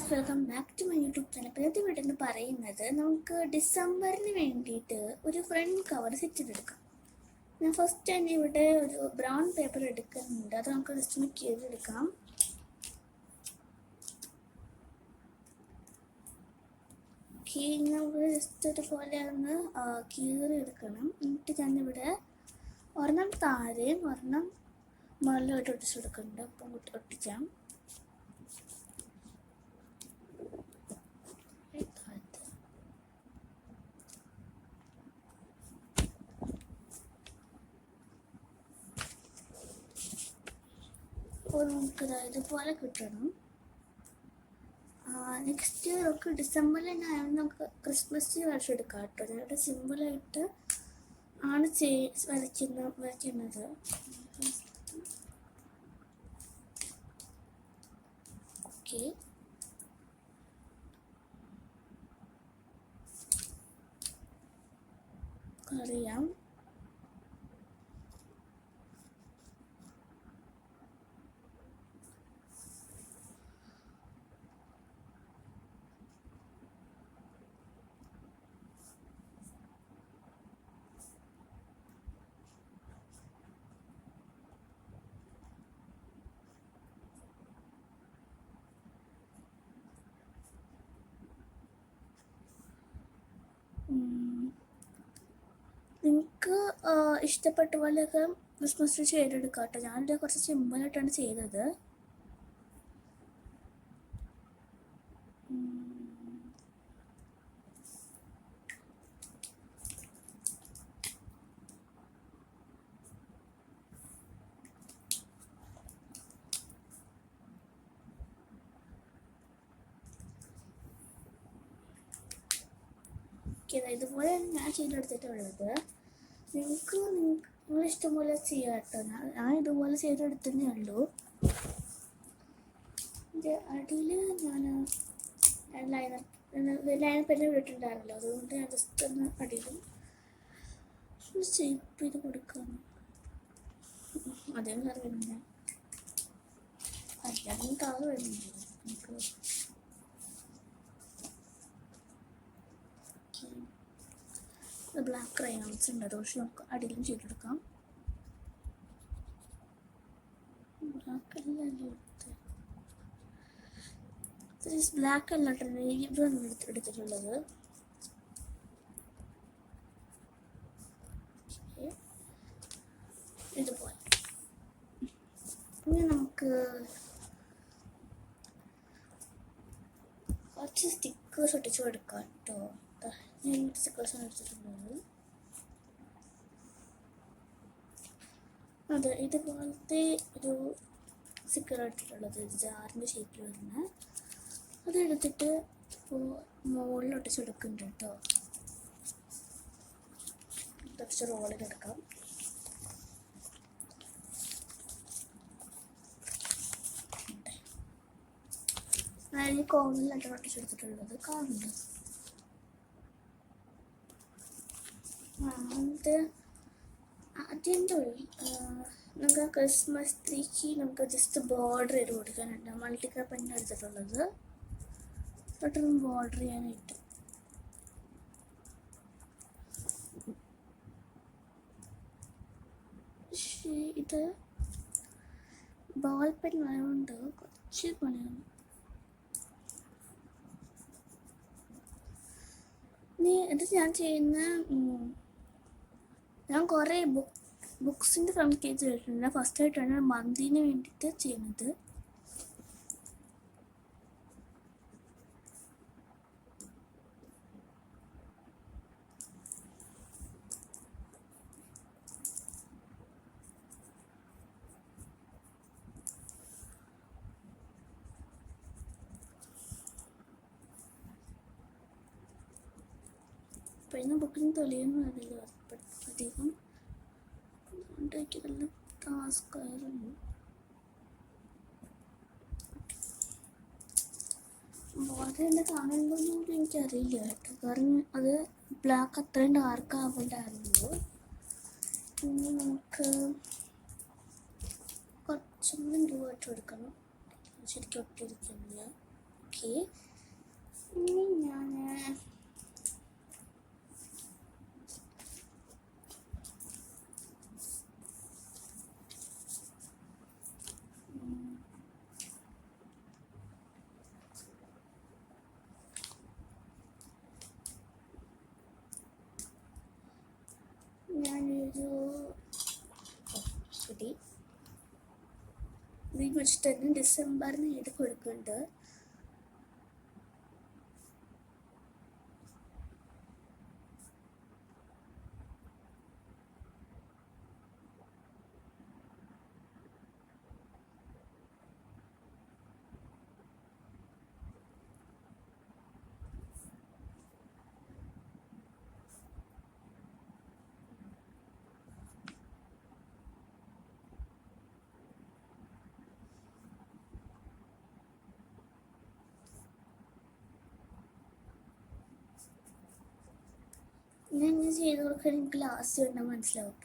Guys, welcome back to my YouTube channel. ഇപ്പോഴത്തെ വീട്ടിൽ പറയുന്നത് നമുക്ക് ഡിസംബറിന് വേണ്ടിയിട്ട് ഒരു ഫ്രണ്ട് കവർ സെറ്റ് ചെയ്തെടുക്കാം. ഞാൻ ഫസ്റ്റ് തന്നെ ഇവിടെ ഒരു ബ്രൗൺ പേപ്പർ എടുക്കുന്നുണ്ട്. അത് നമുക്ക് ജസ്റ്റ് ഒന്ന് കീറിയെടുക്കാം. നമുക്ക് ജസ്റ്റ് അതുപോലെ ഒന്ന് കീറിയെടുക്കണം. എന്നിട്ട് ഞാനിവിടെ ഒരെണ്ണം താഴെയും ഒരെണ്ണം മുകളിലോട്ട് ഒട്ടിച്ചെടുക്കുന്നുണ്ട്. അപ്പം ഒട്ടിക്കാം. അപ്പോൾ നമുക്കിത് ഇതുപോലെ കിട്ടണം. നെക്സ്റ്റ് നമുക്ക് ഡിസംബറിൽ തന്നെ ആയതുകൊണ്ട് നമുക്ക് ക്രിസ്മസ് വർഷം എടുക്കാം കേട്ടോ. ഞാനിവിടെ സിമ്പിളായിട്ട് ആണ് വരയ്ക്കുന്നത്. ഓക്കെ, അറിയാം. നിങ്ങൾക്ക് ഇഷ്ടപ്പെട്ട പോലെയൊക്കെ ക്രിസ്മസ് ട്രീ ചെയ്തെടുക്കാം കേട്ടോ. ഞാനിത് കുറച്ച് സിമ്പിളായിട്ടാണ് ചെയ്തത്. ഇതുപോലെയാണ് ഞാൻ ചെയ്തെടുത്തിട്ടുള്ളത്. നിങ്ങൾക്ക് നിങ്ങളിഷ്ടംപോലെ ചെയ്യാം കേട്ടോ. ഞാൻ ഇതുപോലെ ചെയ്തെടുത്തതേ ഉള്ളൂ. ഇതിൻ്റെ അടിയിൽ ഞാൻ ലൈനർ പെണ്ണ് വിട്ടിട്ടുണ്ടായിരുന്നല്ലോ, അതുകൊണ്ട് ഞാൻ ജസ്റ്റ് ഒന്ന് അടിയിലും ഷേപ്പ് ചെയ്ത് കൊടുക്കാം. അതേ കളർ വരുന്നില്ല, അല്ലാതെ കളർ വരുന്നില്ല. നമുക്ക് ബ്ലാക്ക് ക്രയോൺസ് ഉണ്ട്, അത് പക്ഷെ നമുക്ക് അടിയിലും ചെയ്തെടുക്കാം. ബ്ലാക്ക് അല്ലാട്ടാണ് ഇതാണ് എടുത്തിട്ടുള്ളത്. ഇതുപോലെ ഇനി നമുക്ക് കുറച്ച് സ്റ്റിക്കേഴ്സ് ഒട്ടിച്ച് കൊടുക്കാം കേട്ടോ. ഞാൻ സ്റ്റിക്കേഴ്സാണ് എടുത്തിട്ടുള്ളത്. അതെ, ഇതുപോലത്തെ ഒരു സ്റ്റിക്കർ എടുത്തിട്ടുള്ളത്, ജാറിൻ്റെ ഷേപ്പിൽ വരുന്ന. അതെടുത്തിട്ട് ഇപ്പോൾ മുകളിൽ ഒട്ടിച്ചെടുക്കുന്നുണ്ട് കേട്ടോ. കുറച്ച് റോളിലെടുക്കാം. ഞാൻ ഈ കോണിലായിട്ടാണ് ഒട്ടിച്ചെടുത്തിട്ടുള്ളത്, കാണുന്നുണ്ട്. അത് അതിൻ്റെ നമുക്ക് ക്രിസ്മസ് ട്രീക്ക് നമുക്ക് ജസ്റ്റ് ബോർഡർ ചെയ്ത് കൊടുക്കാനുണ്ട്. മൾട്ടിക്കളർ പെൻ എടുത്തിട്ടുള്ളത്, പെട്ടെന്ന് ബോർഡർ ചെയ്യാനായിട്ട്. പക്ഷേ ഇത് ബോൾ പെൻ ആയതുകൊണ്ട് കുറച്ച് പണിയാണ്. ഇത് ഞാൻ ചെയ്യുന്ന ഞാൻ കുറേ ബുക്സിൻ്റെ ഫ്രണ്ട് പേജ് ചെയ്തിട്ടുണ്ട്. ഫസ്റ്റായിട്ടാണ് മന്തിന് വേണ്ടിയിട്ട് ചെയ്യുന്നത്. പിന്നെ ബുക്കിന് തെളിയുന്നു അറിയില്ല അധികം, അതുകൊണ്ടേക്ക് നല്ല ടാസ്ക് ആയിരുന്നു. ബോർഡർ എൻ്റെ കാണുന്നതൊന്നും എനിക്കറിയില്ല കേട്ടോ, കാരണം അത് ബ്ലാക്ക് അത്രയും ഡാർക്ക് ആവുന്നുണ്ടായിരുന്നു. ഇനി നമുക്ക് കുറച്ചും കൂടി ബ്ലൂ ആയിട്ട് കൊടുക്കണം. ശരിക്കും ഒട്ടിയിരിക്കുന്നില്ല. Okay, okay. ഇനി ഞാൻ ഞാനൊരു ശരി ഇത് വെച്ചിട്ട് തന്നെ ഡിസംബറിന് എഴുതി കൊടുക്കുന്നുണ്ട്. ഞാൻ ഇങ്ങനെ ചെയ്ത് കൊടുക്കാൻ എനിക്ക് ലാസ്റ്റ് വേണ്ട മനസ്സിലാവും.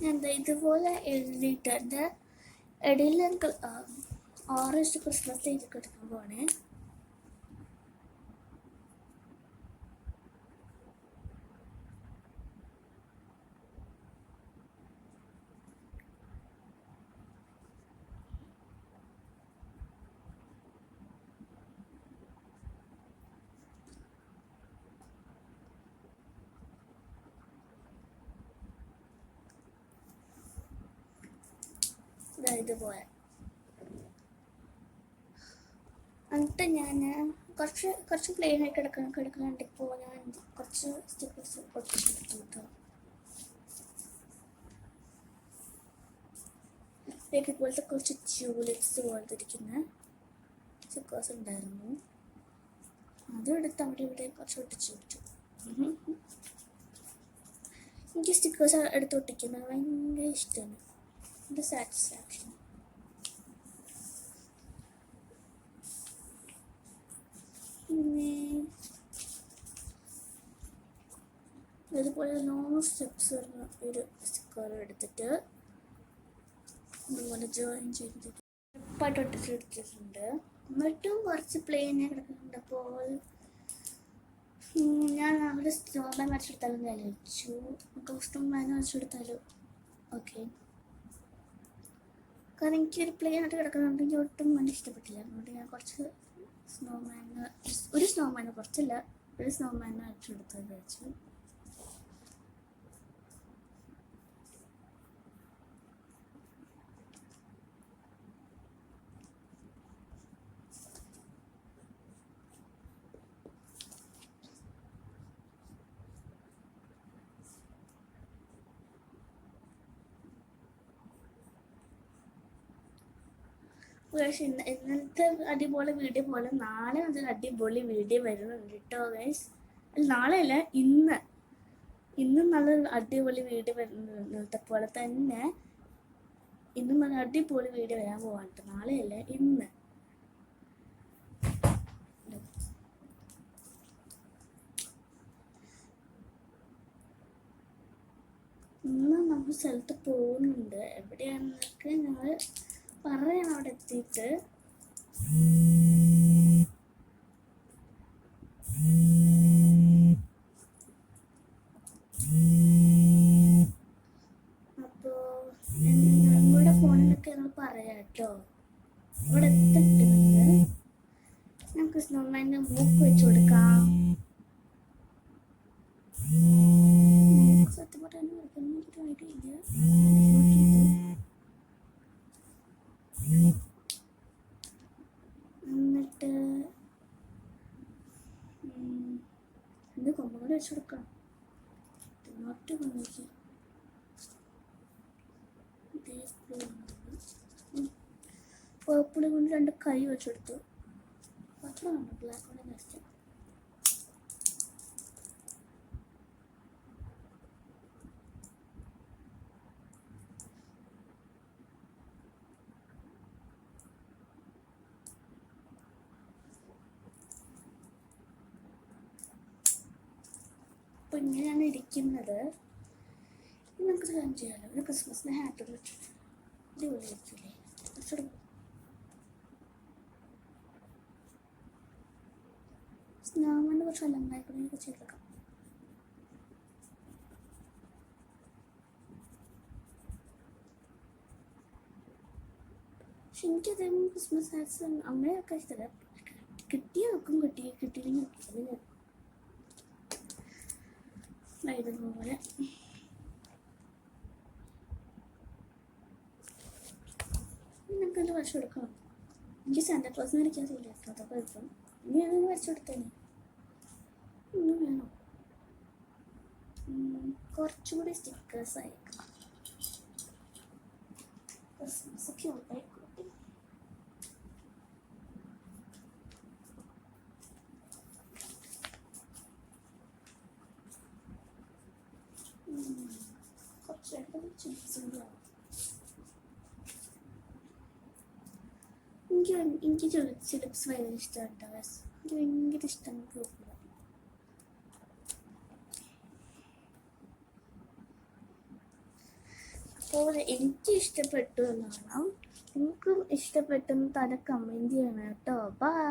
എന്താ ഇതുപോലെ എഴുതിയിട്ട് എൻ്റെ ഇടയിൽ ഓറഞ്ച് ക്രിസ്മസ് എഴുതി കൊടുക്കാൻ പോണേ. ഇതുപോലെ എന്നിട്ട് ഞാൻ കുറച്ച് പ്ലെയിൻ ആയി കിടക്കുന്നുണ്ട്. ഇപ്പോൾ ഞാൻ കുറച്ച് സ്റ്റിക്കേഴ്സ് ഒട്ടിച്ചെടുത്തു. ഇതുപോലത്തെ കുറച്ച് ട്യൂലിപ്സ് പോലത്തെ ഇരിക്കുന്ന സ്റ്റിക്കേഴ്സ് ഉണ്ടായിരുന്നു. അതും എടുത്ത് അവിടെ ഇവിടെ കുറച്ച് ഒട്ടിച്ചു വിട്ടു. എനിക്ക് സ്റ്റിക്കേഴ്സ് എടുത്ത് ഒട്ടിക്കുന്നത് ഭയങ്കര ഇഷ്ടമാണ്. The satisfaction. ഇതുപോലെ ലോങ് സ്റ്റെപ്സ് വരുന്ന ഒരു സ്റ്റിക്കർ എടുത്തിട്ട് ഇതുപോലെ ജോയിൻ ചെയ്തിട്ട് പാട്ട് ഒട്ടിച്ചെടുത്തിട്ടുണ്ട്. എന്നിട്ടും കുറച്ച് പ്ലെയിൻ കിടക്കുന്നുണ്ട്. അപ്പോൾ ഞാൻ അവിടെ സ്നോമാൻ വരച്ചെടുത്താലും വിചാരിച്ചു. നമുക്ക് സ്നോമാൻ വരച്ചെടുത്താലും ഓക്കെ. കാരണം എനിക്കൊരു പ്ലെയിൻ ആയിട്ട് കിടക്കുന്നുണ്ടെങ്കിൽ ഒട്ടും મને ഇഷ്ടപ്പെട്ടില്ല. അതുകൊണ്ട് ഞാൻ കുറച്ച് ഒരു സ്നോമാൻ കുറച്ചില്ല, ഒരു സ്നോമാൻ വരച്ചെടുത്ത് വിചാരിച്ചു. പക്ഷേ ഇന്നത്തെ അടിപൊളി വീഡിയോ പോലെ നാളെ അതൊരു അടിപൊളി വീഡിയോ വരുന്നുണ്ട് കേട്ടോ ഗൈസ്. നാളെ അല്ല, ഇന്നും നല്ലൊരു അടിപൊളി വീഡിയോ വരുന്നത് പോലെ തന്നെ ഇന്നും നല്ല അടിപൊളി വീഡിയോ വരാൻ പോവാണ്ട്. നാളെയല്ല, ഇന്ന്. ഇന്ന് നമ്മൾ സ്ഥലത്ത് പോകുന്നുണ്ട്. എവിടെയാണെന്നൊക്കെ ഞങ്ങൾ പറയണം അവിടെ എത്തിയിട്ട്. അപ്പോൾ നമ്മുടെ ഫോണിലൊക്കെ ഞങ്ങൾ പറയാം കേട്ടോ. അവിടെ എത്തിയിട്ടുണ്ട്. നമുക്ക് സ്നോമാൻ്റെ മൂക്ക് വെച്ച് കൊടുക്കാം. സത്യം പറയാൻ ഐഡിയ ഇല്ല. വെച്ച് കൊടുക്കണം. നോട്ട് വന്നിക്ക് പേർപ്പിൾ കൊണ്ട് 2 കൈ വെച്ചെടുത്തു. അത്രയാണ് ബ്ലാക്ക് കൊണ്ട് നെക്സ്റ്റ്. അപ്പോൾ ഇങ്ങനെയാണ് ഇരിക്കുന്നത്. നമുക്ക് കാര്യം ചെയ്യാമല്ലോ. ഒരു ക്രിസ്മസിന് ഹാറ്റ് വെച്ചിട്ട് അടിപൊളിയായിരിക്കില്ലേ? കുറച്ചെടുക്കും. സ്നാമൻ്റെ കുറച്ച് അലങ്കാരങ്ങളൊക്കെ ചെയ്തെടുക്കാം. പക്ഷെ എനിക്കതേം ക്രിസ്മസ് ഹാറ്റ്സ് അങ്ങനെയൊക്കെ ഇഷ്ടമല്ല. കിട്ടിയ വെക്കും, കിട്ടിയില്ലെങ്കിൽ ഇതുപോലെ നമുക്കെന്ത് വരച്ചു കൊടുക്കണം. എനിക്ക് സാന്താക്ലോസിനെ വരയ്ക്കാറില്ല. അതൊക്കെ വയ്ക്കും. ഇനി അതൊന്ന് വരച്ചു കൊടുത്തേനെ. ഒന്നും വേണം. കുറച്ചുകൂടി സ്റ്റിക്കേഴ്സ് അയക്കാം. ക്രിസ്മസ് ക്യൂട്ടായിക്കോട്ടെ. കുറച്ചായിട്ട് ചിപ്സിൻ്റെ എനിക്ക് ചിപ്സ് ഭയങ്കര ഇഷ്ടമാണ് കേട്ടോ. എനിക്ക് ഭയങ്കര ഇഷ്ടമാണ് ഫ്രൂട്ട്. അപ്പോൾ എനിക്ക് ഇഷ്ടപ്പെട്ടു എന്നാണ്. നിങ്ങൾക്കും ഇഷ്ടപ്പെട്ടെന്ന് താഴെ കമൻറ്റ് ചെയ്യണം കേട്ടോ. ബൈ.